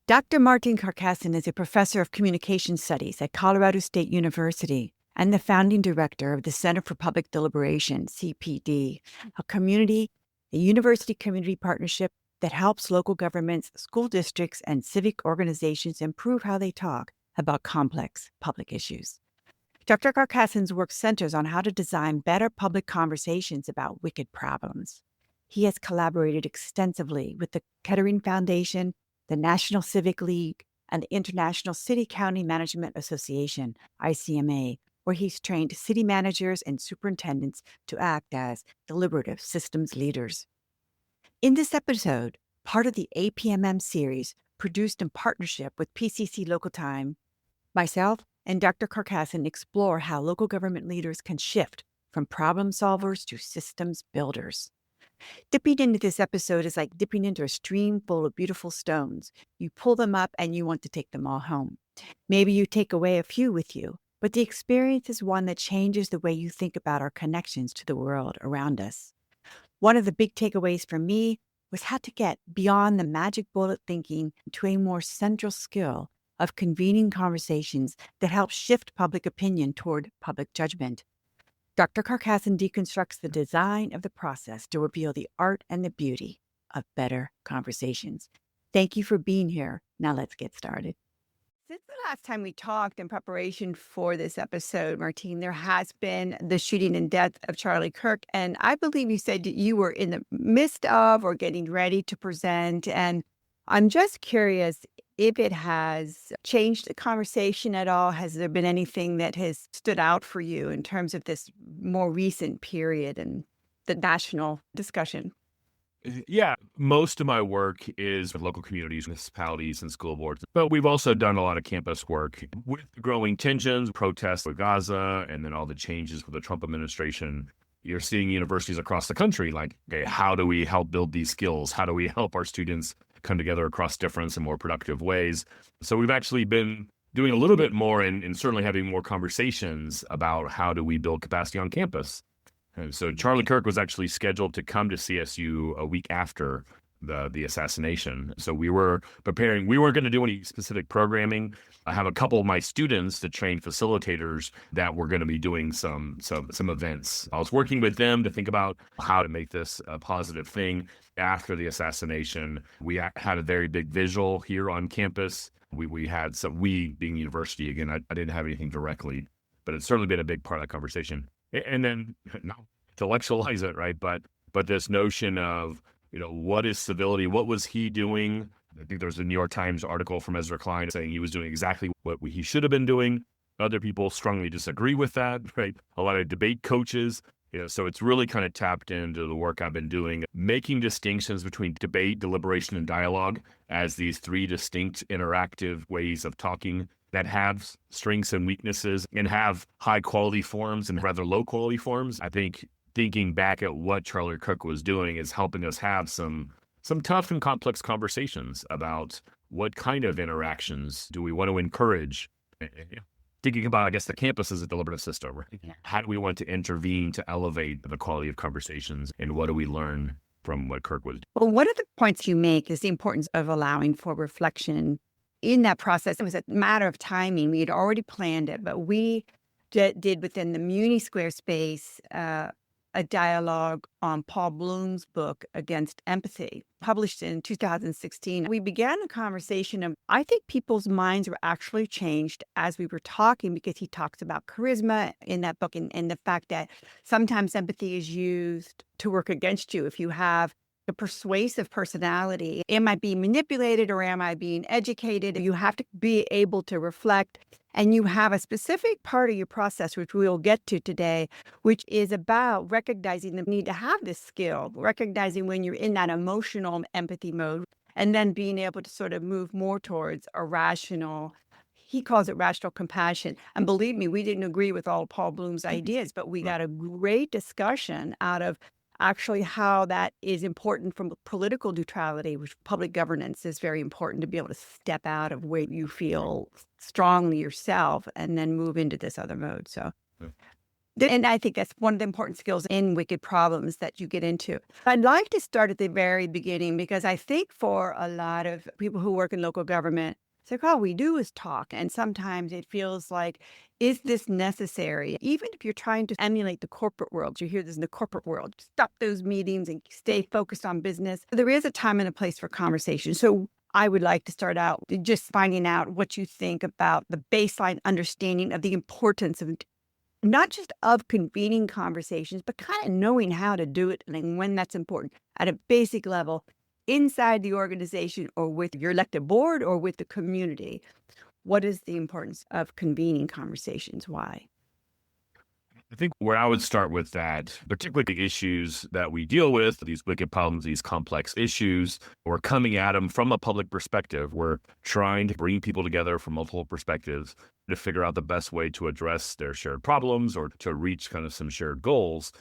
Dr. Martin Carcasson is a professor of communication studies at Colorado State University and the founding director of the Center for Public Deliberation, CPD, a university community partnership that helps local governments, school districts, and civic organizations improve how they talk about complex public issues. Dr. Carcasson's work centers on how to design better public conversations about wicked problems. He has collaborated extensively with the Kettering Foundation, the National Civic League, and the International City-County Management Association, ICMA, where he's trained city managers and superintendents to act as deliberative systems leaders. In this episode, part of the APMM Series, produced in partnership with PCC Local Time, myself and Dr. Carcasson explore how local government leaders can shift from problem solvers to systems builders. Dipping into this episode is like dipping into a stream full of beautiful stones. You pull them up and you want to take them all home. Maybe you take away a few with you, but the experience is one that changes the way you think about our connections to the world around us. One of the big takeaways for me was how to get beyond the magic bullet thinking to a more central skill of convening conversations that help shift public opinion toward public judgment. Dr. Carcasson deconstructs the design of the process to reveal the art and the beauty of better conversations. Thank you for being here. Now let's get started. Since the last time we talked in preparation for this episode, Martine, there has been the shooting and death of Charlie Kirk. And I believe you said that you were in the midst of or getting ready to present. And I'm just curious if it has changed the conversation at all. Has there been anything that has stood out for you in terms of this more recent period and the national discussion? Yeah, most of my work is with local communities, municipalities, and school boards. But we've also done a lot of campus work with growing tensions, protests with Gaza, and then all the changes with the Trump administration. You're seeing universities across the country like, okay, how do we help build these skills? How do we help our students come together across difference in more productive ways? So we've actually been doing a little bit more and certainly having more conversations about how do we build capacity on campus. And so Charlie Kirk was actually scheduled to come to CSU a week after the assassination. So we were preparing. We weren't going to do any specific programming. I have a couple of my students to train facilitators that were going to be doing some events. I was working with them to think about how to make this a positive thing. After the assassination, we had a very big visual here on campus. We had some, we being university, again, I didn't have anything directly, but it's certainly been a big part of the conversation. And then not intellectualize it, right? But this notion of, what is civility? What was he doing? I think there's a New York Times article from Ezra Klein saying he was doing exactly what he should have been doing. Other people strongly disagree with that, right? A lot of debate coaches. So it's really kind of tapped into the work I've been doing, making distinctions between debate, deliberation, and dialogue as these three distinct interactive ways of talking that have strengths and weaknesses and have high quality forms and rather low quality forms. I think thinking back at what Charlie Kirk was doing is helping us have some tough and complex conversations about what kind of interactions do we want to encourage. Thinking about, I guess, the campus as a deliberative system, right? Yeah. How do we want to intervene to elevate the quality of conversations, and what do we learn from what Kirk was doing? Well, one of the points you make is the importance of allowing for reflection in that process. It was a matter of timing. We had already planned it, but we did within the Muni Square space a dialogue on Paul Bloom's book, Against Empathy, published in 2016. We began a conversation of, I think people's minds were actually changed as we were talking, because he talks about charisma in that book and the fact that sometimes empathy is used to work against you if you have a persuasive personality. Am I being manipulated or am I being educated? You have to be able to reflect, and you have a specific part of your process, which we'll get to today, which is about recognizing the need to have this skill, recognizing when you're in that emotional empathy mode, and then being able to sort of move more towards a rational, he calls it rational compassion. And believe me, we didn't agree with all Paul Bloom's ideas, but we got a great discussion out of actually how that is important from political neutrality, which public governance is very important to be able to step out of where you feel strongly yourself and then move into this other mode. So And I think that's one of the important skills in Wicked Problems that you get into. I'd like to start at the very beginning because I think for a lot of people who work in local government, it's like, all we do is talk. And sometimes it feels like, is this necessary? Even if you're trying to emulate the corporate world, you hear this in the corporate world, stop those meetings and stay focused on business. There is a time and a place for conversation. So I would like to start out just finding out what you think about the baseline understanding of the importance of not just of convening conversations, but kind of knowing how to do it and when that's important at a basic level inside the organization or with your elected board or with the community. What is the importance of convening conversations? Why? I think where I would start with that, particularly the issues that we deal with, these wicked problems, these complex issues, we're coming at them from a public perspective. We're trying to bring people together from multiple perspectives to figure out the best way to address their shared problems or to reach kind of some shared goals.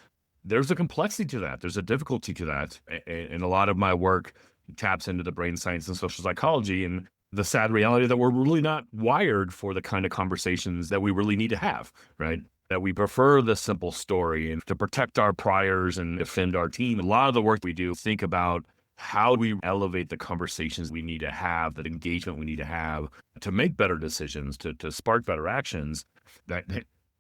There's a complexity to that. There's a difficulty to that. And a lot of my work taps into the brain science and social psychology and the sad reality that we're really not wired for the kind of conversations that we really need to have, right? That we prefer the simple story and to protect our priors and defend our team. A lot of the work we do, think about how we elevate the conversations we need to have, that engagement we need to have to make better decisions, to spark better actions, that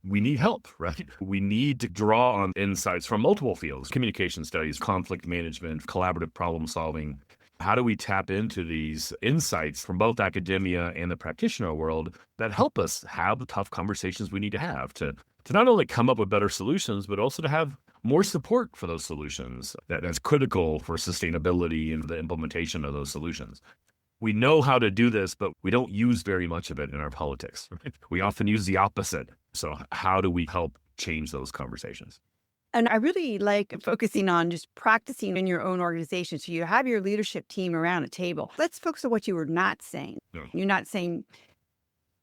we need help, right? We need to draw on insights from multiple fields, communication studies, conflict management, collaborative problem solving. How do we tap into these insights from both academia and the practitioner world that help us have the tough conversations we need to have to not only come up with better solutions, but also to have more support for those solutions that's critical for sustainability and the implementation of those solutions. We know how to do this, but we don't use very much of it in our politics. Right? We often use the opposite. So how do we help change those conversations? And I really like focusing on just practicing in your own organization. So you have your leadership team around a table. Let's focus on what you were not saying. No. You're not saying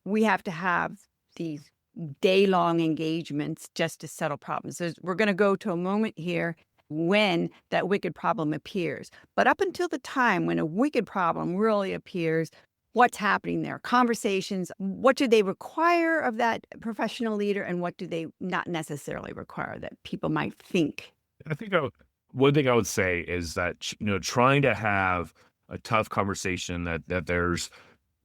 we have to have these day-long engagements just to settle problems. We're going to go to a moment here when that wicked problem appears. But up until the time when a wicked problem really appears, what's happening there? Conversations, what do they require of that professional leader and what do they not necessarily require that people might think? I think one thing I would say is that, trying to have a tough conversation that there's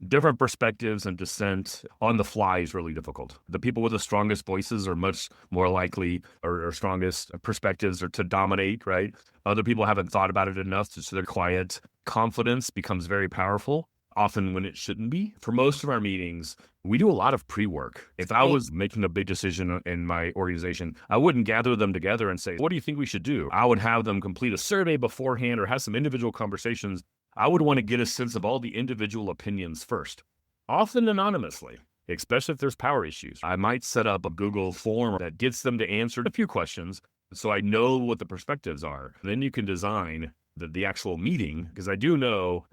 different perspectives and dissent on the fly is really difficult. The people with the strongest voices are much more likely, or strongest perspectives are to dominate, right? Other people haven't thought about it enough, so they're quiet. Confidence becomes very powerful, often when it shouldn't be. For most of our meetings, we do a lot of pre-work. If I was making a big decision in my organization, I wouldn't gather them together and say, what do you think we should do? I would have them complete a survey beforehand or have some individual conversations. I would want to get a sense of all the individual opinions first, often anonymously, especially if there's power issues. I might set up a Google form that gets them to answer a few questions so I know what the perspectives are. Then you can design the actual meeting, because I do know,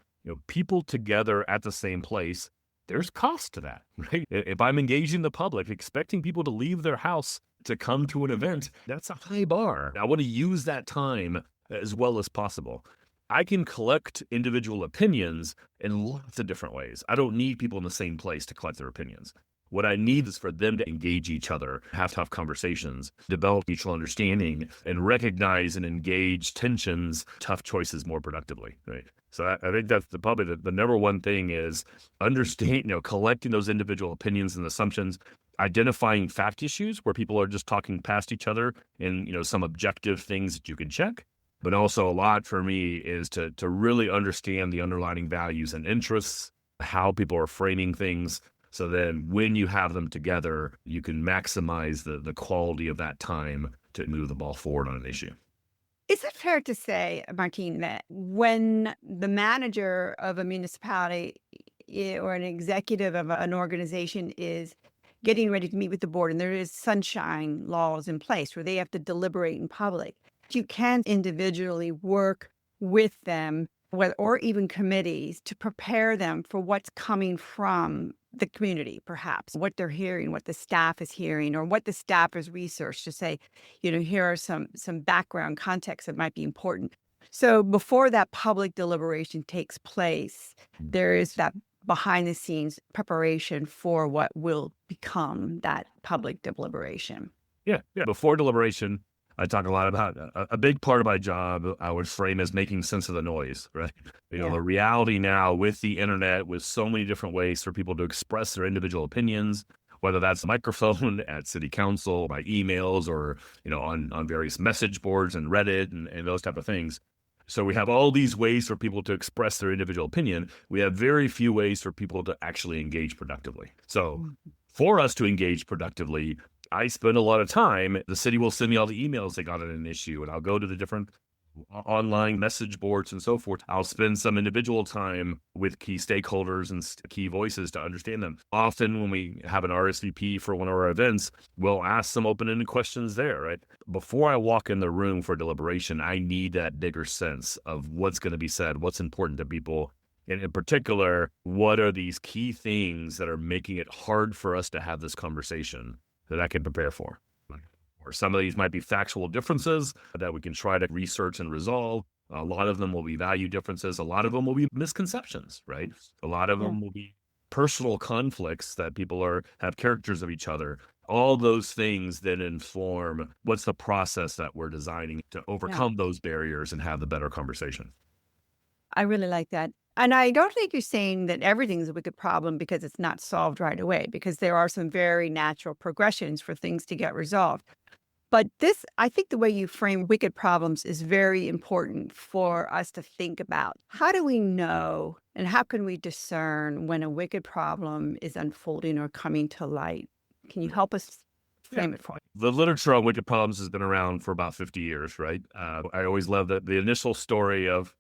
people together at the same place, there's cost to that, right? If I'm engaging the public, expecting people to leave their house to come to an event, that's a high bar. I want to use that time as well as possible. I can collect individual opinions in lots of different ways. I don't need people in the same place to collect their opinions. What I need is for them to engage each other, have tough conversations, develop mutual understanding, and recognize and engage tensions, tough choices more productively, right? So I think that's probably the number one thing is understand, collecting those individual opinions and assumptions, identifying fact issues where people are just talking past each other and, some objective things that you can check. But also a lot for me is to really understand the underlying values and interests, how people are framing things. So then when you have them together, you can maximize the quality of that time to move the ball forward on an issue. Is it fair to say, Martine, that when the manager of a municipality or an executive of an organization is getting ready to meet with the board and there is sunshine laws in place where they have to deliberate in public, you can individually work with them or even committees to prepare them for what's coming from the community, perhaps what they're hearing, what the staff is hearing, or what the staff has researched to say, here are some background context that might be important. So before that public deliberation takes place, there is that behind the scenes preparation for what will become that public deliberation. Yeah. Before deliberation, I talk a lot about a big part of my job I would frame as making sense of the noise, right? Yeah. The reality now with the internet, with so many different ways for people to express their individual opinions, whether that's a microphone at city council, by emails, or, on various message boards and Reddit and those type of things. So we have all these ways for people to express their individual opinion. We have very few ways for people to actually engage productively. So for us to engage productively, I spend a lot of time. The city will send me all the emails they got on an issue, and I'll go to the different online message boards and so forth. I'll spend some individual time with key stakeholders and key voices to understand them. Often when we have an RSVP for one of our events, we'll ask some open-ended questions there, right? Before I walk in the room for deliberation, I need that bigger sense of what's going to be said, what's important to people. And in particular, what are these key things that are making it hard for us to have this conversation that I can prepare for? Or some of these might be factual differences that we can try to research and resolve. A lot of them will be value differences. A lot of them will be misconceptions, right? A lot of them will be personal conflicts that people have characters of each other. All those things then inform what's the process that we're designing to overcome those barriers and have the better conversation. I really like that. And I don't think you're saying that everything's a wicked problem because it's not solved right away, because there are some very natural progressions for things to get resolved. But I think the way you frame wicked problems is very important for us to think about. How do we know and how can we discern when a wicked problem is unfolding or coming to light? Can you help us frame it for us? The literature on wicked problems has been around for about 50 years, right? I always love the initial story of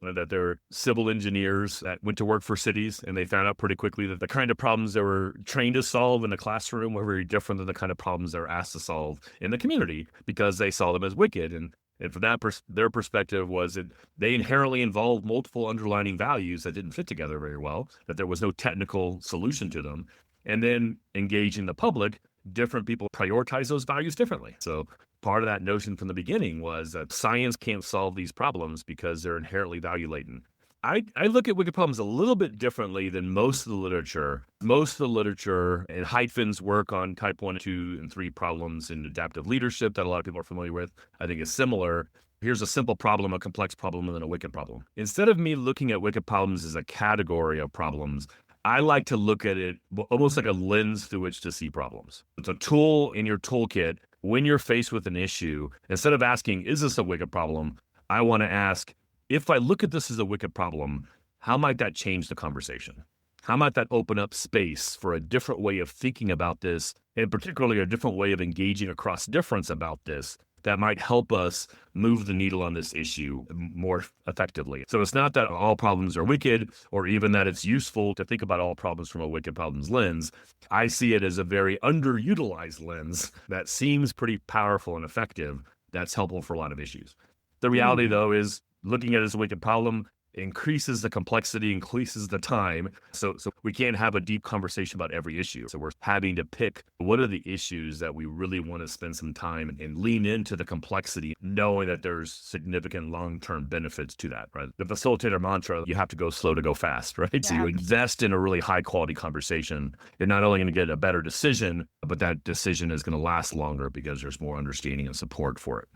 that there were civil engineers that went to work for cities, and they found out pretty quickly that the kind of problems they were trained to solve in the classroom were very different than the kind of problems they were asked to solve in the community because they saw them as wicked. And from that their perspective was that they inherently involved multiple underlying values that didn't fit together very well, that there was no technical solution to them. And then engaging the public, different people prioritize those values differently. So part of that notion from the beginning was that science can't solve these problems because they're inherently value laden. I look at wicked problems a little bit differently than most of the literature. Most of the literature and Heitman's work on type 1, 2, and 3 problems in adaptive leadership that a lot of people are familiar with, I think is similar. Here's a simple problem, a complex problem, and then a wicked problem. Instead of me looking at wicked problems as a category of problems, I like to look at it almost like a lens through which to see problems. It's a tool in your toolkit. When you're faced with an issue, instead of asking, is this a wicked problem? I want to ask, if I look at this as a wicked problem, how might that change the conversation? How might that open up space for a different way of thinking about this, and particularly a different way of engaging across difference about this that might help us move the needle on this issue more effectively? So it's not that all problems are wicked, or even that it's useful to think about all problems from a wicked problems lens. I see it as a very underutilized lens that seems pretty powerful and effective, that's helpful for a lot of issues. The reality, though, is looking at it as a wicked problem increases the complexity, increases the time. So we can't have a deep conversation about every issue. So we're having to pick what are the issues that we really want to spend some time and lean into the complexity, knowing that there's significant long-term benefits to that, right? The facilitator mantra, you have to go slow to go fast, right? Yeah. So you invest in a really high quality conversation. You're not only going to get a better decision, but that decision is going to last longer because there's more understanding and support for it.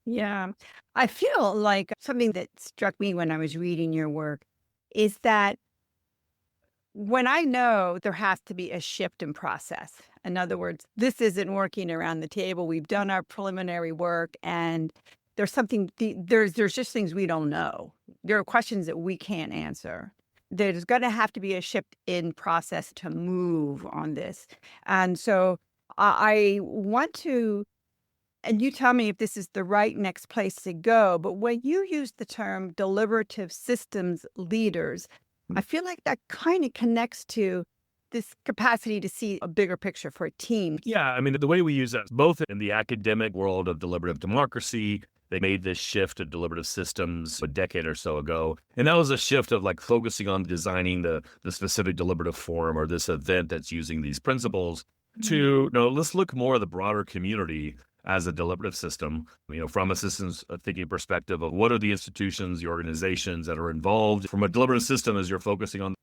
Yeah. I feel like something that struck me when I was reading your work is that when I know there has to be a shift in process, in other words, this isn't working around the table. We've done our preliminary work and there's just things we don't know. There are questions that we can't answer. There's going to have to be a shift in process to move on this. And so I want to, and you tell me if this is the right next place to go, but when you use the term deliberative systems leaders, I feel like that kind of connects to this capacity to see a bigger picture for a team. Yeah, I mean, the way we use that, both in the academic world of deliberative democracy, they made this shift to deliberative systems a decade or so ago. And that was a shift of like focusing on designing the specific deliberative forum or this event that's using these principles to, no, let's look more at the broader community as a deliberative system, from a systems thinking perspective of what are the institutions, the organizations that are involved from a deliberative system as you're focusing on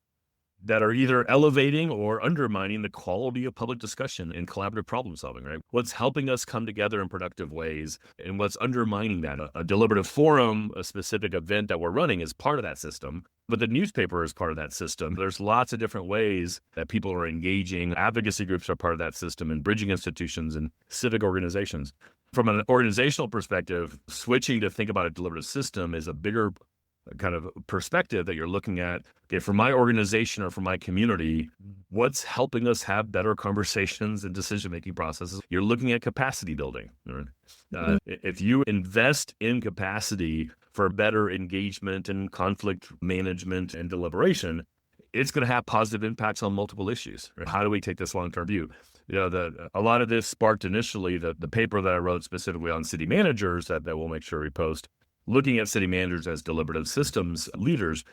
that are either elevating or undermining the quality of public discussion and collaborative problem solving, right? What's helping us come together in productive ways and what's undermining that? A deliberative forum, a specific event that we're running is part of that system, but the newspaper is part of that system. There's lots of different ways that people are engaging. Advocacy groups are part of that system, and bridging institutions and civic organizations. From an organizational perspective, switching to think about a deliberative system is a bigger kind of perspective that you're looking at. Okay, for my organization or for my community, what's helping us have better conversations and decision-making processes? You're looking at capacity building. Right? If you invest in capacity for better engagement and conflict management and deliberation, it's going to have positive impacts on multiple issues. Right? How do we take this long-term view? A lot of this sparked initially the paper that I wrote specifically on city managers that we'll make sure we post. Looking at city managers as deliberative systems leaders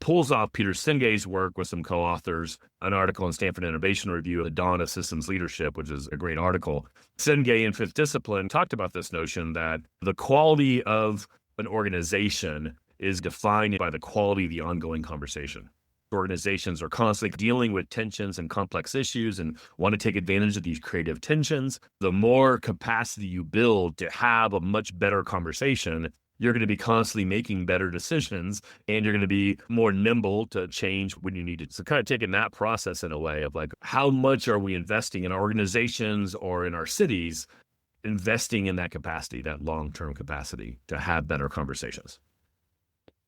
pulls off Peter Senge's work with some co-authors, an article in Stanford Innovation Review, The Dawn of Systems Leadership, which is a great article. Senge in Fifth Discipline talked about this notion that the quality of an organization is defined by the quality of the ongoing conversation. Organizations are constantly dealing with tensions and complex issues and want to take advantage of these creative tensions. The more capacity you build to have a much better conversation, you're going to be constantly making better decisions, and you're going to be more nimble to change when you need it. So kind of taking that process in a way of like, how much are we investing in our organizations or in our cities, investing in that capacity, that long-term capacity to have better conversations?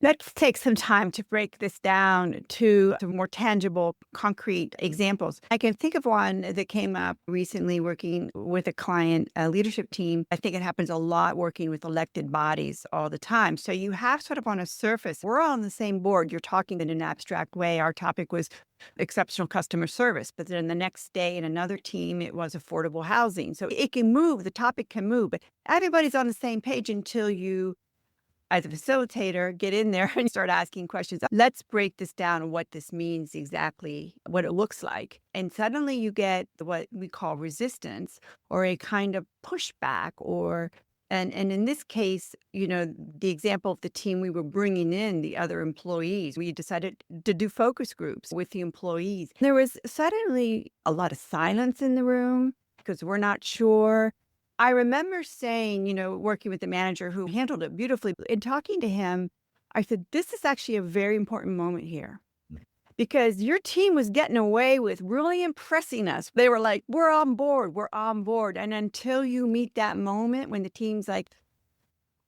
Let's take some time to break this down to some more tangible, concrete examples. I can think of one that came up recently working with a client, a leadership team. I think it happens a lot working with elected bodies all the time. So you have sort of on a surface, we're all on the same board. You're talking in an abstract way. Our topic was exceptional customer service, but then the next day in another team, it was affordable housing. So it can move, the topic can move, but everybody's on the same page until you, as a facilitator, get in there and start asking questions. Let's break this down, what this means exactly, what it looks like. And suddenly you get what we call resistance or a kind of pushback and in this case, the example of the team we were bringing in, the other employees, we decided to do focus groups with the employees. There was suddenly a lot of silence in the room because we're not sure. I remember saying, working with the manager who handled it beautifully, in talking to him, I said, this is actually a very important moment here because your team was getting away with really impressing us. They were like, we're on board. And until you meet that moment when the team's like,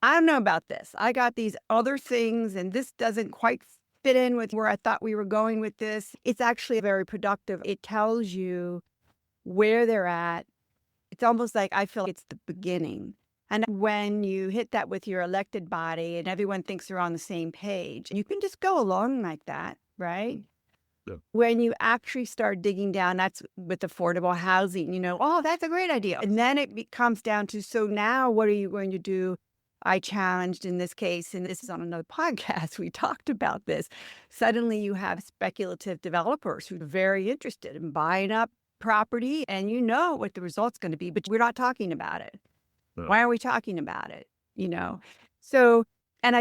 I don't know about this. I got these other things and this doesn't quite fit in with where I thought we were going with this. It's actually very productive. It tells you where they're at. It's almost like I feel like it's the beginning. And when you hit that with your elected body and everyone thinks they're on the same page, you can just go along like that, right? Yeah. When you actually start digging down, that's with affordable housing, oh, that's a great idea. And then it comes down to, so now what are you going to do? I challenged in this case, and this is on another podcast, we talked about this. Suddenly you have speculative developers who are very interested in buying up property and what the result's going to be, but we're not talking about it. No. Why are we talking about it? So, and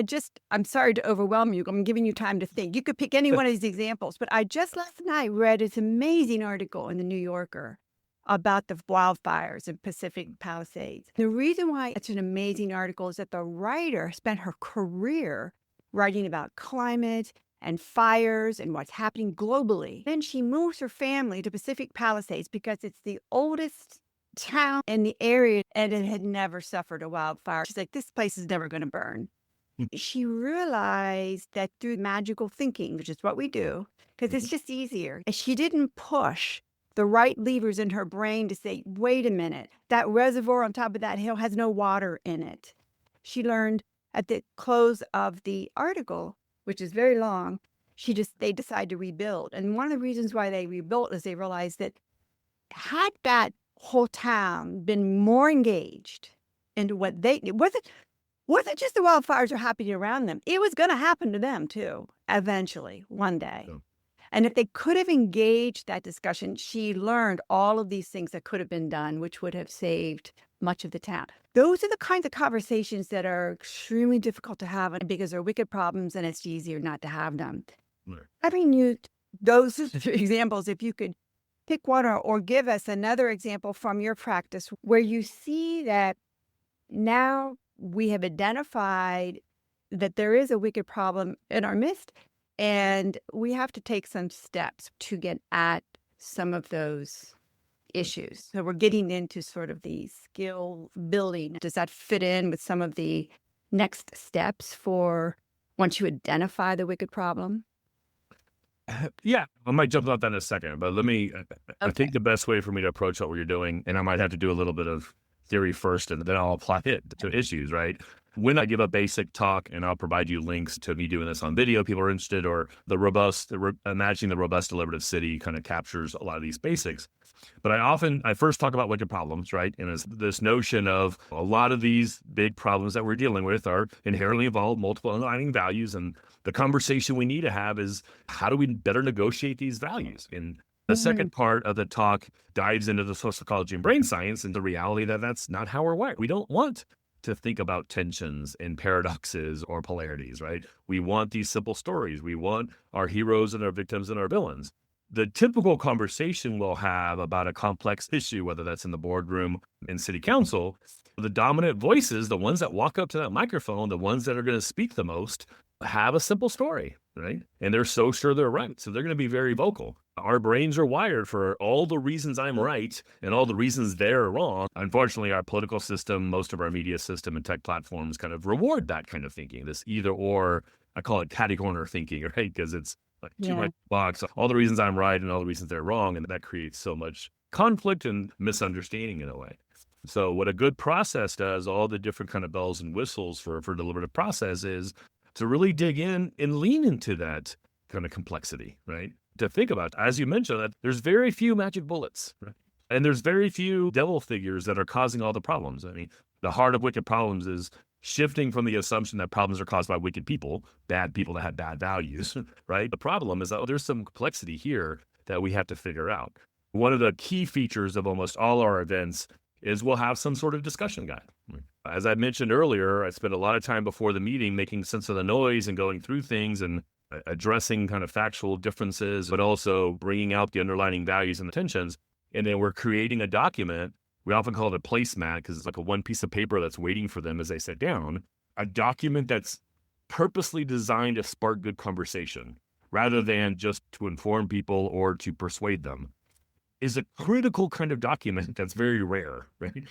I'm sorry to overwhelm you. I'm giving you time to think. You could pick any one of these examples, but I just last night read this amazing article in the New Yorker about the wildfires in Pacific Palisades. The reason why it's an amazing article is that the writer spent her career writing about climate and fires and what's happening globally. Then she moves her family to Pacific Palisades because it's the oldest town in the area and it had never suffered a wildfire. She's like, this place is never going to burn. She realized that through magical thinking, which is what we do, because it's just easier. And she didn't push the right levers in her brain to say, wait a minute, that reservoir on top of that hill has no water in it. She learned at the close of the article, which is very long, they decide to rebuild. And one of the reasons why they rebuilt is they realized that had that whole town been more engaged into what it wasn't just the wildfires are happening around them. It was going to happen to them too, eventually, one day. Yeah. And if they could have engaged that discussion, she learned all of these things that could have been done, which would have saved much of the town. Those are the kinds of conversations that are extremely difficult to have because they're wicked problems and it's easier not to have them. Right. Having used those are the examples. If you could pick one or give us another example from your practice where you see that now we have identified that there is a wicked problem in our midst, and we have to take some steps to get at some of those issues. So we're getting into sort of the skill building. Does that fit in with some of the next steps for once you identify the wicked problem? Yeah, I might jump on that in a second, but let me, I Okay. think the best way for me to approach what you're doing, and I might have to do a little bit of theory first and then I'll apply it to issues, right? When I give a basic talk and I'll provide you links to me doing this on video, people are interested, or imagining the robust deliberative city kind of captures a lot of these basics. But I first talk about wicked problems, right? And it's this notion of a lot of these big problems that we're dealing with are inherently involved multiple underlying values. And the conversation we need to have is how do we better negotiate these values? And the second part of the talk dives into the social psychology and brain science and the reality that that's not how we're wired. We don't want to think about tensions and paradoxes or polarities, right? We want these simple stories. We want our heroes and our victims and our villains. The typical conversation we'll have about a complex issue, whether that's in the boardroom in city council, the dominant voices, the ones that walk up to that microphone, the ones that are going to speak the most, have a simple story, right? And they're so sure they're right. So they're going to be very vocal. Our brains are wired for all the reasons I'm right and all the reasons they're wrong. Unfortunately, our political system, most of our media system and tech platforms kind of reward that kind of thinking, this either or, I call it catty corner thinking, right? Because it's like too much box, all the reasons I'm right and all the reasons they're wrong. And that creates so much conflict and misunderstanding in a way. So what a good process does, all the different kind of bells and whistles for deliberative process is to really dig in and lean into that kind of complexity, right? To think about, as you mentioned, that there's very few magic bullets, right? And there's very few devil figures that are causing all the problems. I mean, the heart of wicked problems is shifting from the assumption that problems are caused by wicked people, bad people that have bad values, right? The problem is that there's some complexity here that we have to figure out. One of the key features of almost all our events is we'll have some sort of discussion guide. As I mentioned earlier, I spent a lot of time before the meeting making sense of the noise and going through things and addressing kind of factual differences, but also bringing out the underlying values and the tensions. And then we're creating a document. We often call it a placemat because it's like a one piece of paper that's waiting for them as they sit down, a document that's purposely designed to spark good conversation rather than just to inform people or to persuade them. Is a critical kind of document that's very rare, right?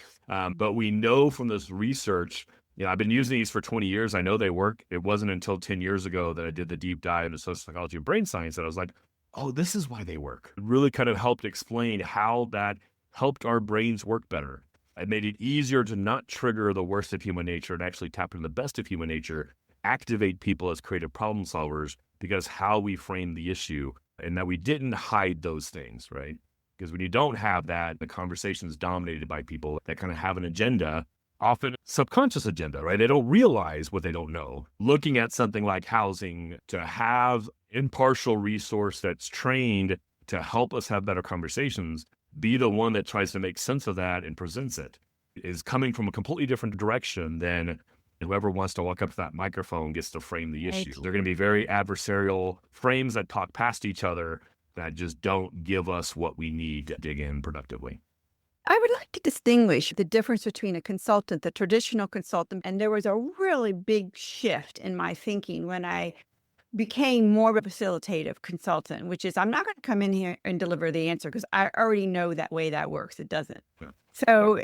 But we know from this research, I've been using these for 20 years. I know they work. It wasn't until 10 years ago that I did the deep dive into social psychology and brain science that I was like, oh, this is why they work. It really kind of helped explain how that helped our brains work better. It made it easier to not trigger the worst of human nature and actually tap into the best of human nature, activate people as creative problem solvers because how we frame the issue and that we didn't hide those things, right? Because when you don't have that, the conversation is dominated by people that kind of have an agenda, often subconscious agenda, right? They don't realize what they don't know. Looking at something like housing, to have impartial resource that's trained to help us have better conversations, be the one that tries to make sense of that and presents it, is coming from a completely different direction than whoever wants to walk up to that microphone gets to frame the issue. They're going to be very adversarial frames that talk past each other that just don't give us what we need to dig in productively. I would like to distinguish the difference between a consultant, the traditional consultant, and there was a really big shift in my thinking when I became more of a facilitative consultant, which is I'm not going to come in here and deliver the answer because I already know that way that works. It doesn't. Yeah. So,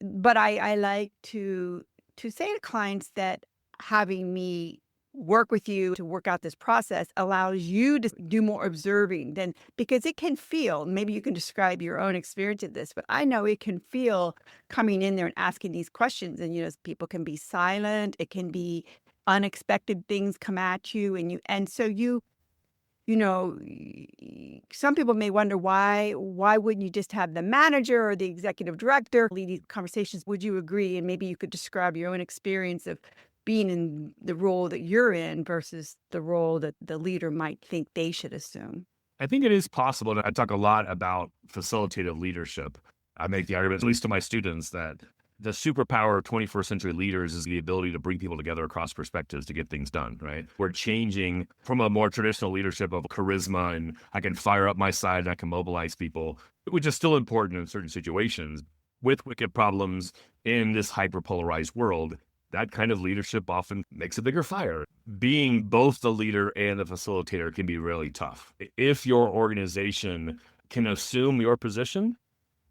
but I like to say to clients that having me work with you to work out this process allows you to do more observing than, because it can feel, maybe you can describe your own experience of this, but I know it can feel coming in there and asking these questions and, people can be silent. It can be unexpected things come at you and so some people may wonder why wouldn't you just have the manager or the executive director lead these conversations? Would you agree? And maybe you could describe your own experience of being in the role that you're in versus the role that the leader might think they should assume. I think it is possible. And I talk a lot about facilitative leadership. I make the argument, at least to my students, that the superpower of 21st century leaders is the ability to bring people together across perspectives to get things done, right? We're changing from a more traditional leadership of charisma and I can fire up my side and I can mobilize people, which is still important in certain situations. With wicked problems in this hyper-polarized world, that kind of leadership often makes a bigger fire. Being both the leader and the facilitator can be really tough. If your organization can assume your position,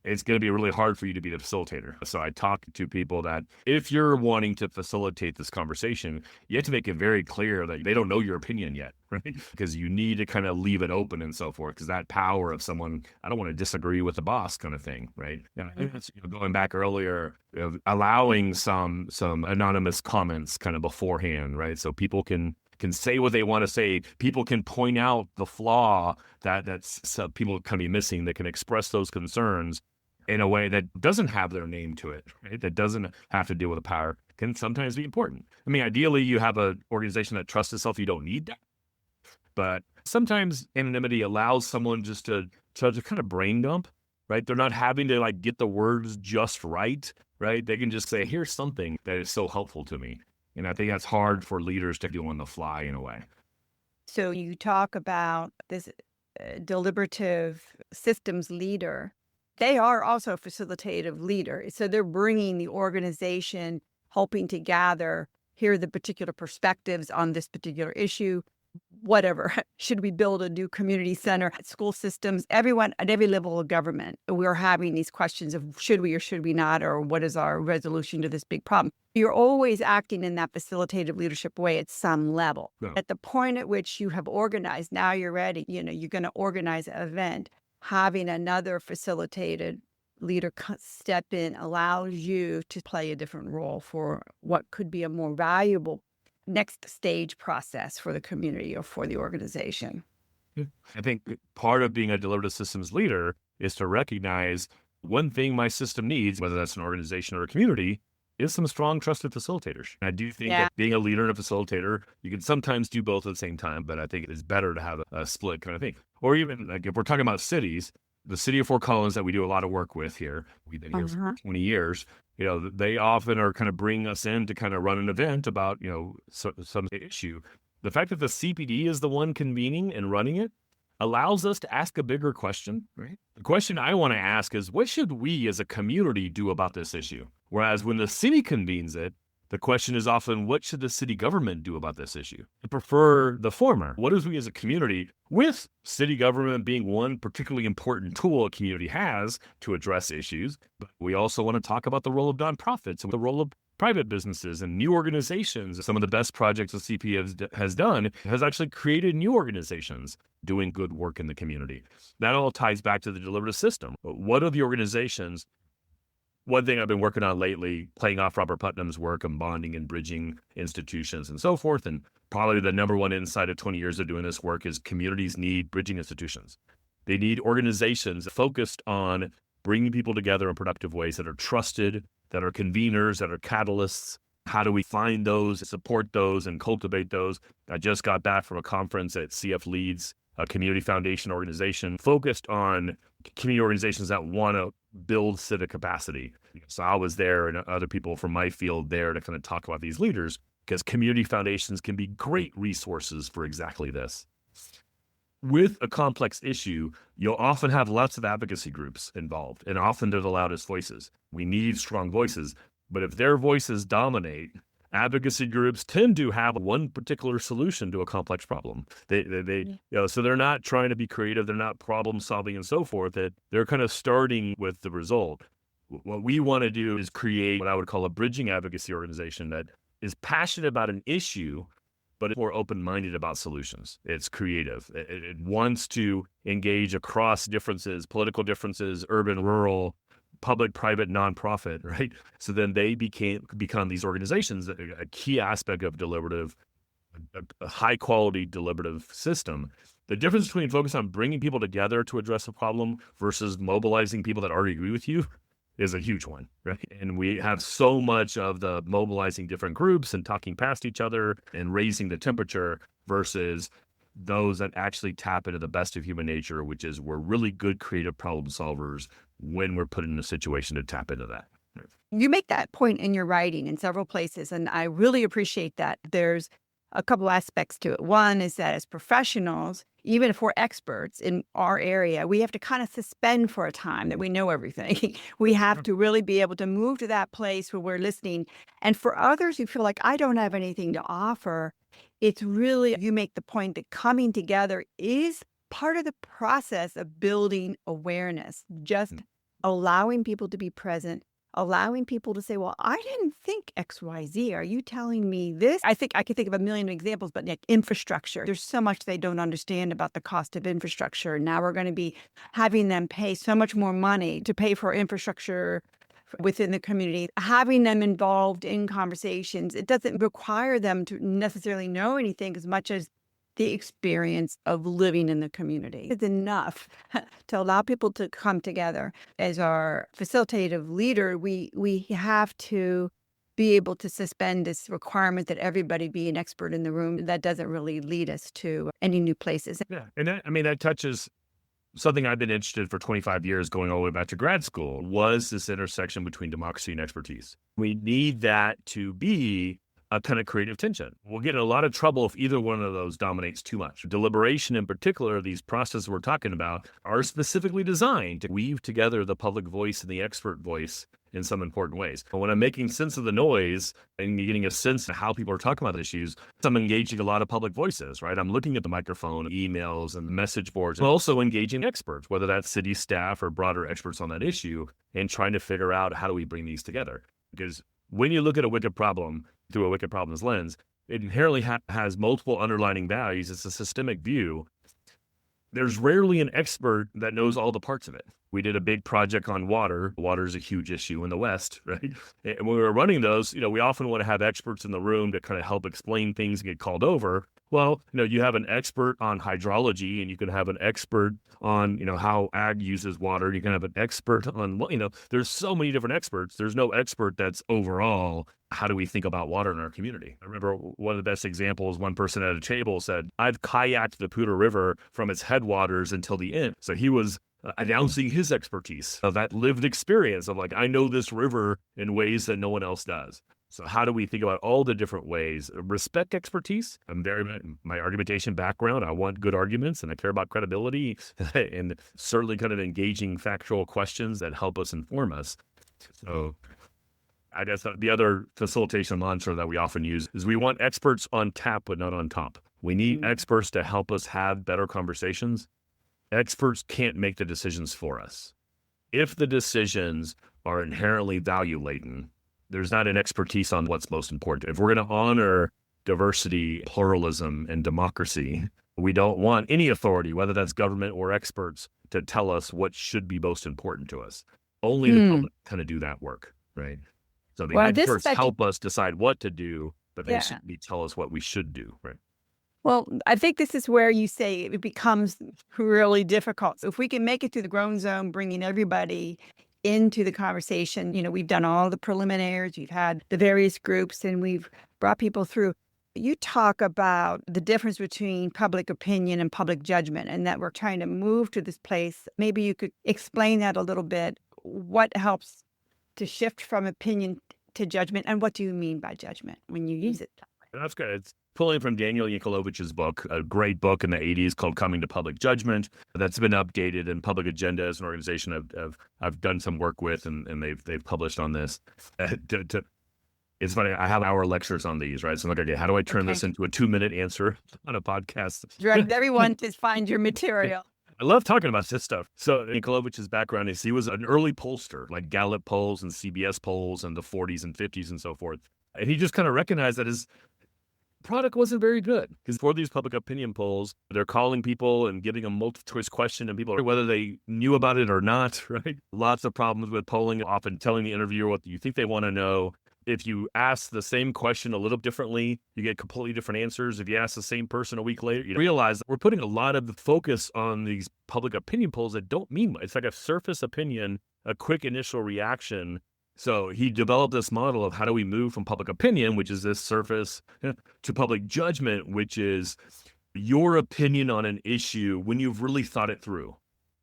it's going to be really hard for you to be the facilitator. So I talk to people that if you're wanting to facilitate this conversation, you have to make it very clear that they don't know your opinion yet, right? Because you need to kind of leave it open and so forth. Because that power of someone, I don't want to disagree with the boss kind of thing, right? And I think that's, going back earlier, allowing some anonymous comments kind of beforehand, right? So people can say what they want to say. People can point out the flaw that's people can be missing. They can express those concerns in a way that doesn't have their name to it, right? That doesn't have to deal with the power, can sometimes be important. I mean, ideally, you have an organization that trusts itself. You don't need that. But sometimes anonymity allows someone just to kind of brain dump, right? They're not having to get the words just right? They can just say, here's something that is so helpful to me. And I think that's hard for leaders to do on the fly in a way. So you talk about this deliberative systems leader. They are also a facilitative leader. So they're bringing the organization, hoping to gather, hear the particular perspectives on this particular issue, whatever. Should we build a new community center at school systems? Everyone at every level of government, we're having these questions of should we or should we not, or what is our resolution to this big problem? You're always acting in that facilitative leadership way at some level. Yeah. At the point at which you have organized, now you're ready, you're going to organize an event. Having another facilitated leader step in allows you to play a different role for what could be a more valuable next stage process for the community or for the organization. I think part of being a deliberative systems leader is to recognize one thing my system needs, whether that's an organization or a community, is some strong, trusted facilitators. And I do think that being a leader and a facilitator, you can sometimes do both at the same time, but I think it is better to have a split kind of thing. Or even if we're talking about cities, the city of Fort Collins that we do a lot of work with here, we've been here for 20 years, they often are kind of bringing us in to kind of run an event about, some issue. The fact that the CPD is the one convening and running it allows us to ask a bigger question, right? The question I want to ask is, what should we as a community do about this issue? Whereas when the city convenes it, the question is often, what should the city government do about this issue? I prefer the former. What is we as a community, with city government being one particularly important tool a community has to address issues, but we also want to talk about the role of nonprofits and the role of private businesses and new organizations. Some of the best projects the CP has done has actually created new organizations doing good work in the community. That all ties back to the deliberative system. What are the organizations? One thing I've been working on lately, playing off Robert Putnam's work on bonding and bridging institutions and so forth, and probably the number one insight of 20 years of doing this work is communities need bridging institutions. They need organizations focused on bringing people together in productive ways that are trusted, that are conveners, that are catalysts. How do we find those, support those, and cultivate those? I just got back from a conference at CF Leads, a community foundation organization focused on community organizations that want to build civic capacity. So I was there and other people from my field there to kind of talk about these leaders, because community foundations can be great resources for exactly this. With a complex issue, you'll often have lots of advocacy groups involved, and often they're the loudest voices. We need strong voices, but if their voices dominate, advocacy groups tend to have one particular solution to a complex problem. So they're not trying to be creative, they're not problem solving and so forth. That they're kind of starting with the result. What we want to do is create what I would call a bridging advocacy organization that is passionate about an issue, but it's more open-minded about solutions. It's creative. It wants to engage across differences, political differences, urban, rural, public, private, nonprofit, right? So then they become these organizations, a key aspect of deliberative, a high-quality deliberative system. The difference between focus on bringing people together to address a problem versus mobilizing people that already agree with you is a huge one, right? And we have so much of the mobilizing different groups and talking past each other and raising the temperature versus those that actually tap into the best of human nature, which is we're really good creative problem solvers when we're put in a situation to tap into that. You make that point in your writing in several places, and I really appreciate that. There's a couple aspects to it. One is that as professionals, even if we're experts in our area, we have to kind of suspend for a time that we know everything. We have to really be able to move to that place where we're listening. And for others who feel like I don't have anything to offer, it's really, you make the point that coming together is part of the process of building awareness, just allowing people to be present, allowing people to say, well, I didn't think XYZ. Are you telling me this? I think I could think of a million examples, but like infrastructure, there's so much they don't understand about the cost of infrastructure. Now we're going to be having them pay so much more money to pay for infrastructure within the community, having them involved in conversations. It doesn't require them to necessarily know anything as much as the experience of living in the community. It's enough to allow people to come together. As our facilitative leader, we have to be able to suspend this requirement that everybody be an expert in the room. That doesn't really lead us to any new places. Yeah. And that touches something I've been interested in for 25 years, going all the way back to grad school, was this intersection between democracy and expertise. We need that to be a kind of creative tension. We'll get in a lot of trouble if either one of those dominates too much. Deliberation in particular, these processes we're talking about, are specifically designed to weave together the public voice and the expert voice in some important ways. But when I'm making sense of the noise and getting a sense of how people are talking about issues, I'm engaging a lot of public voices, right? I'm looking at the microphone, emails, and message boards. I'm also engaging experts, whether that's city staff or broader experts on that issue, and trying to figure out how do we bring these together. Because when you look at a wicked problem through a wicked problems lens, it inherently has multiple underlying values. It's a systemic view. There's rarely an expert that knows all the parts of it. We did a big project on water. Water is a huge issue in the West, right? And when we were running those, we often want to have experts in the room to kind of help explain things and get called over. Well, you have an expert on hydrology, and you can have an expert on, how ag uses water. You can have an expert on, there's so many different experts. There's no expert that's overall, how do we think about water in our community? I remember one of the best examples, one person at a table said, I've kayaked the Poudre River from its headwaters until the end. So he was announcing his expertise of that lived experience of I know this river in ways that no one else does. So how do we think about all the different ways? Respect expertise. My argumentation background, I want good arguments, and I care about credibility and certainly kind of engaging factual questions that help us inform us. So I guess the other facilitation mantra that we often use is we want experts on tap, but not on top. We need experts to help us have better conversations. Experts can't make the decisions for us. If the decisions are inherently value-laden, there's not an expertise on what's most important. If we're going to honor diversity, pluralism, and democracy, we don't want any authority, whether that's government or experts, to tell us what should be most important to us. Only the public kind of do that work, right? So the experts help us decide what to do, but they shouldn't tell us what we should do, right? Well, I think this is where you say it becomes really difficult. So if we can make it through the grown zone, bringing everybody into the conversation, we've done all the preliminaries, we've had the various groups, and we've brought people through. You talk about the difference between public opinion and public judgment, and that we're trying to move to this place. Maybe you could explain that a little bit. What helps to shift from opinion to judgment, and what do you mean by judgment when you use it? That's good. It's pulling from Daniel Yankeliewicz's book, a great book in the 80s called Coming to Public Judgment, that's been updated. And Public Agenda is an organization I've done some work with, and they've published on this. It's funny, I have hour lectures on these, right? So I'm like, okay, how do I turn this into a 2-minute answer on a podcast? Direct everyone to find your material. I love talking about this stuff. So Yankeliewicz's background is he was an early pollster, like Gallup polls and CBS polls in the 40s and 50s and so forth. And he just kind of recognized that his product wasn't very good, because for these public opinion polls, they're calling people and giving a multiple-choice question, and people, whether they knew about it or not, right? Lots of problems with polling, often telling the interviewer what you think they want to know. If you ask the same question a little differently, you get completely different answers. If you ask the same person a week later, you realize that we're putting a lot of the focus on these public opinion polls that don't mean much. It's like a surface opinion, a quick initial reaction. So he developed this model of how do we move from public opinion, which is this surface, to public judgment, which is your opinion on an issue when you've really thought it through.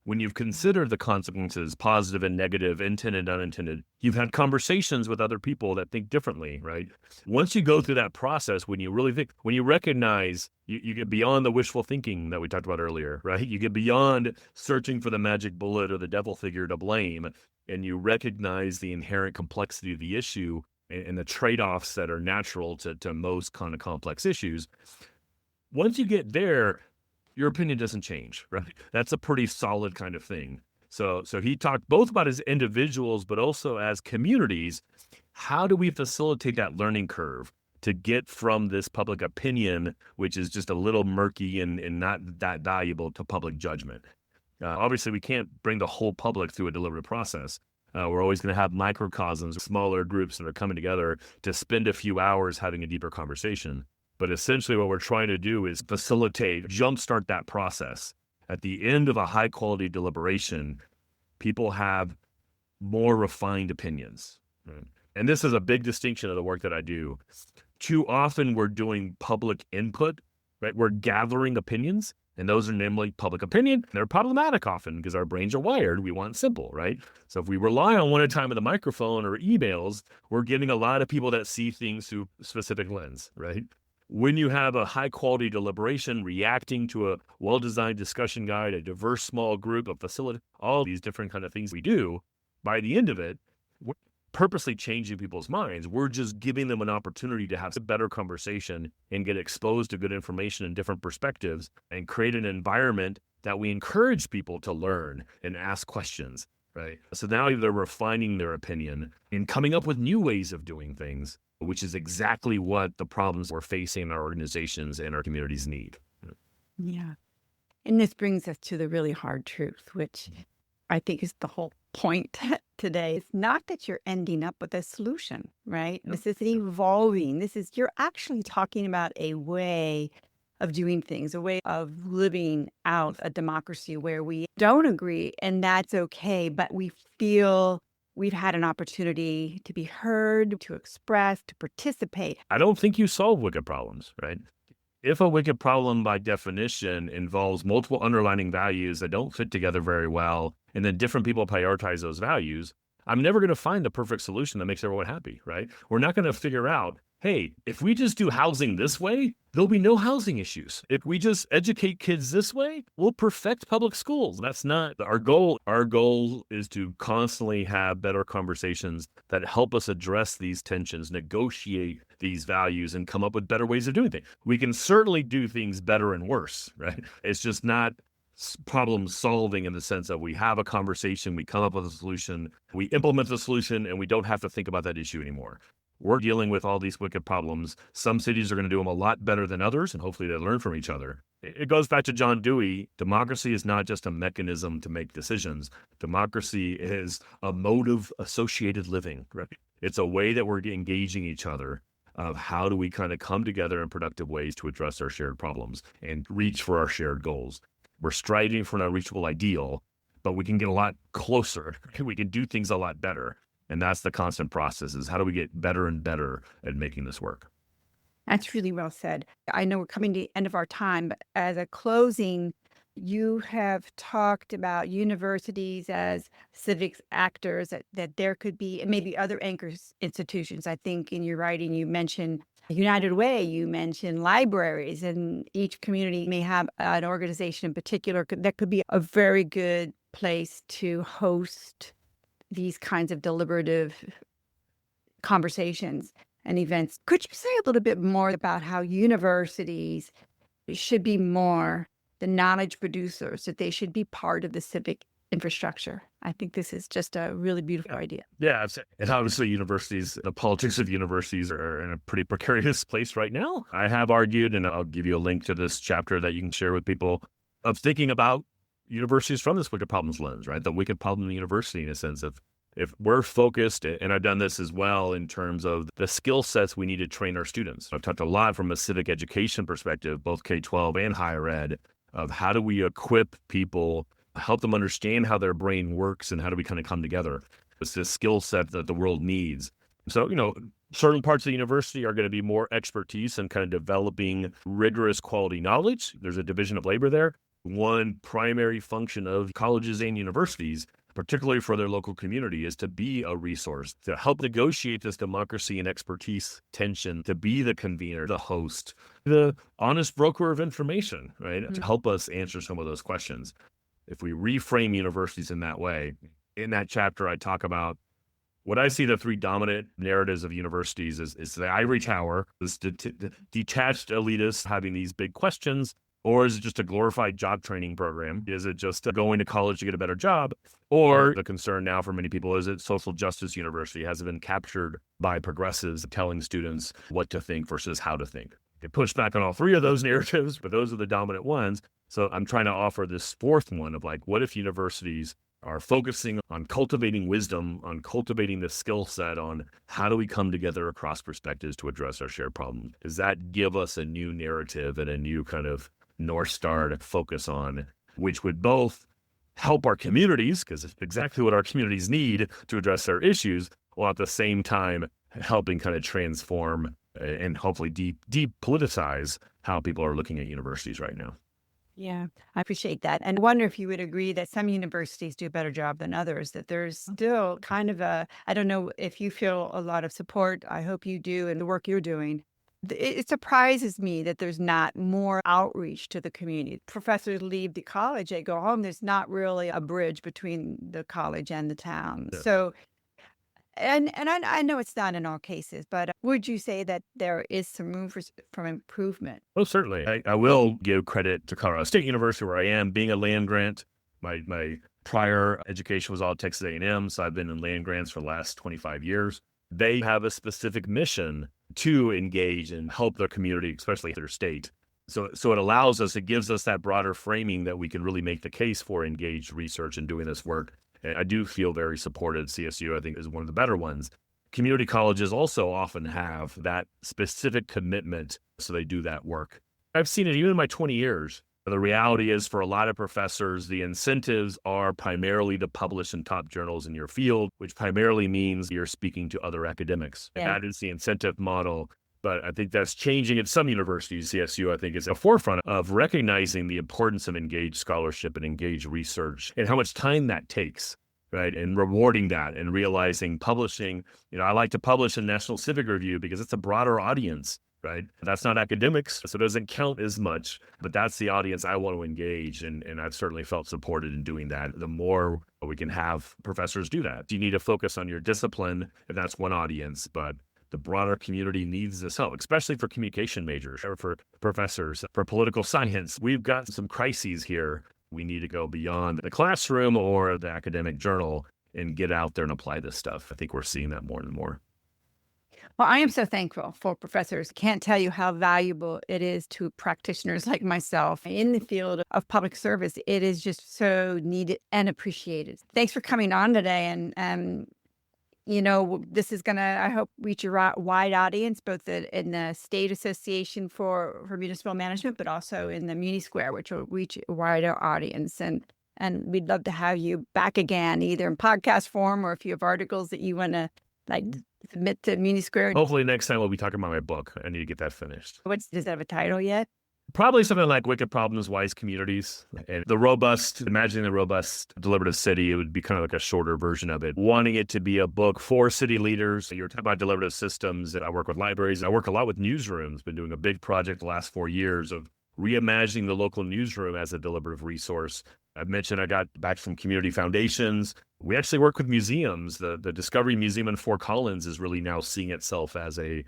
When you've considered the consequences, positive and negative, intended, unintended, you've had conversations with other people that think differently, right? Once you go through that process, when you really think, when you recognize, you get beyond the wishful thinking that we talked about earlier, right? You get beyond searching for the magic bullet or the devil figure to blame, and you recognize the inherent complexity of the issue and the trade-offs that are natural to most kind of complex issues. Once you get there, your opinion doesn't change, right? That's a pretty solid kind of thing. So he talked both about as individuals, but also as communities. How do we facilitate that learning curve to get from this public opinion, which is just a little murky and not that valuable, to public judgment? Obviously, we can't bring the whole public through a deliberative process. We're always going to have microcosms, smaller groups that are coming together to spend a few hours having a deeper conversation. But essentially what we're trying to do is facilitate, jumpstart that process. At the end of a high quality deliberation, people have more refined opinions. Right? And this is a big distinction of the work that I do. Too often we're doing public input, right? We're gathering opinions, and those are namely public opinion. They're problematic often because our brains are wired. We want simple, right? So if we rely on one at a time with a microphone or emails, we're getting a lot of people that see things through a specific lens, right? When you have a high-quality deliberation reacting to a well-designed discussion guide, a diverse small group, a facility, all these different kind of things we do, by the end of it, we're purposely changing people's minds. We're just giving them an opportunity to have a better conversation and get exposed to good information and different perspectives and create an environment that we encourage people to learn and ask questions, right? So now they're refining their opinion and coming up with new ways of doing things, which is exactly what the problems we're facing in our organizations and our communities need. Yeah. And this brings us to the really hard truth, which I think is the whole point today. It's not that you're ending up with a solution, right? Yep. This is evolving. You're actually talking about a way of doing things, a way of living out a democracy where we don't agree, and that's okay, but we feel we've had an opportunity to be heard, to express, to participate. I don't think you solve wicked problems, right? If a wicked problem by definition involves multiple underlining values that don't fit together very well, and then different people prioritize those values, I'm never going to find the perfect solution that makes everyone happy, right? We're not going to figure out, hey, if we just do housing this way, there'll be no housing issues. If we just educate kids this way, we'll perfect public schools. That's not our goal. Our goal is to constantly have better conversations that help us address these tensions, negotiate these values, and come up with better ways of doing things. We can certainly do things better and worse, right? It's just not problem solving in the sense that we have a conversation, we come up with a solution, we implement the solution, and we don't have to think about that issue anymore. We're dealing with all these wicked problems. Some cities are going to do them a lot better than others, and hopefully they learn from each other. It goes back to John Dewey. Democracy is not just a mechanism to make decisions. Democracy is a mode of associated living, right? It's a way that we're engaging each other of how do we kind of come together in productive ways to address our shared problems and reach for our shared goals. We're striving for an unreachable ideal, but we can get a lot closer. We can do things a lot better. And that's the constant process, is how do we get better and better at making this work? That's really well said. I know we're coming to the end of our time, but as a closing, you have talked about universities as civics actors, that there could be, and maybe other anchors institutions. I think in your writing, you mentioned United Way, you mentioned libraries, and each community may have an organization in particular that could be a very good place to host these kinds of deliberative conversations and events. Could you say a little bit more about how universities should be more the knowledge producers, that they should be part of the civic infrastructure? I think this is just a really beautiful idea. Yeah, and obviously universities, the politics of universities are in a pretty precarious place right now. I have argued, and I'll give you a link to this chapter that you can share with people, of thinking about universities from this wicked problems lens, right? The wicked problem in university, in a sense of, if we're focused, and I've done this as well in terms of the skill sets we need to train our students. I've talked a lot from a civic education perspective, both K-12 and higher ed, of how do we equip people, help them understand how their brain works, and how do we kind of come together. It's this skill set that the world needs. So, certain parts of the university are going to be more expertise in kind of developing rigorous quality knowledge. There's a division of labor there. One primary function of colleges and universities, particularly for their local community, is to be a resource, to help negotiate this democracy and expertise tension, to be the convener, the host, the honest broker of information, right? To help us answer some of those questions. If we reframe universities in that way, in that chapter, I talk about what I see the three dominant narratives of universities is the ivory tower, this detached elitists having these big questions. Or is it just a glorified job training program? Is it just going to college to get a better job? Or the concern now for many people is it social justice university? Has it been captured by progressives telling students what to think versus how to think? They push back on all three of those narratives, but those are the dominant ones. So I'm trying to offer this fourth one of like, what if universities are focusing on cultivating wisdom, on cultivating the skill set, on how do we come together across perspectives to address our shared problems? Does that give us a new narrative and a new kind of North Star to focus on, which would both help our communities, because it's exactly what our communities need to address their issues, while at the same time helping kind of transform and hopefully depoliticize how people are looking at universities right now. Yeah, I appreciate that. And I wonder if you would agree that some universities do a better job than others, that there's still kind of I don't know if you feel a lot of support. I hope you do in the work you're doing. It surprises me that there's not more outreach to the community. Professors leave the college, they go home. There's not really a bridge between the college and the town. Yeah. So, and I know it's not in all cases, but would you say that there is some room for improvement? Oh, certainly. I will give credit to Colorado State University, where I am, being a land grant. My prior education was all at Texas A&M, so I've been in land grants for the last 25 years. They have a specific mission to engage and help their community, especially their state. So it allows us, it gives us that broader framing that we can really make the case for engaged research and doing this work. And I do feel very supported. CSU, I think, is one of the better ones. Community colleges also often have that specific commitment, so they do that work. I've seen it even in my 20 years. The reality is, for a lot of professors, the incentives are primarily to publish in top journals in your field, which primarily means you're speaking to other academics. Yeah. That is the incentive model. But I think that's changing at some universities. CSU, I think, is at the forefront of recognizing the importance of engaged scholarship and engaged research and how much time that takes, right? And rewarding that and realizing publishing, I like to publish in National Civic Review because it's a broader audience. Right? That's not academics, so it doesn't count as much, but that's the audience I want to engage. And I've certainly felt supported in doing that. The more we can have professors do that, you need to focus on your discipline if that's one audience, but the broader community needs this help, especially for communication majors or for professors, for political science. We've got some crises here. We need to go beyond the classroom or the academic journal and get out there and apply this stuff. I think we're seeing that more and more. Well, I am so thankful for professors. Can't tell you how valuable it is to practitioners like myself in the field of public service. It is just so needed and appreciated. Thanks for coming on today. And this is going to, I hope, reach a wide audience, both in the State Association for Municipal Management, but also in the Muni Square, which will reach a wider audience. And we'd love to have you back again, either in podcast form or if you have articles that you want to submit to Muni Square. Hopefully next time we'll be talking about my book. I need to get that finished. Does it have a title yet? Probably something like Wicked Problems, Wise Communities. And imagining the robust deliberative city, it would be kind of like a shorter version of it. Wanting it to be a book for city leaders. You're talking about deliberative systems. I work with libraries. I work a lot with newsrooms. Been doing a big project the last 4 years of reimagining the local newsroom as a deliberative resource. I've mentioned I got back from community foundations. We actually work with museums. The Discovery Museum in Fort Collins is really now seeing itself as a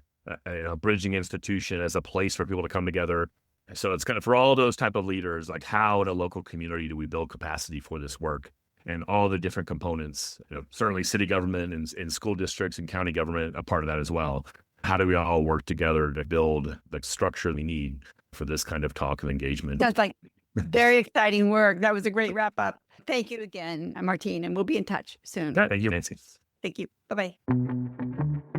bridging institution, as a place for people to come together. So it's kind of for all those type of leaders, like how in a local community do we build capacity for this work and all the different components, certainly city government and school districts and county government, a part of that as well. How do we all work together to build the structure we need for this kind of talk and engagement? Sounds like very exciting work. That was a great wrap up. Thank you again, Martine, and we'll be in touch soon. Thank you, Nancy. Thank you. Bye-bye.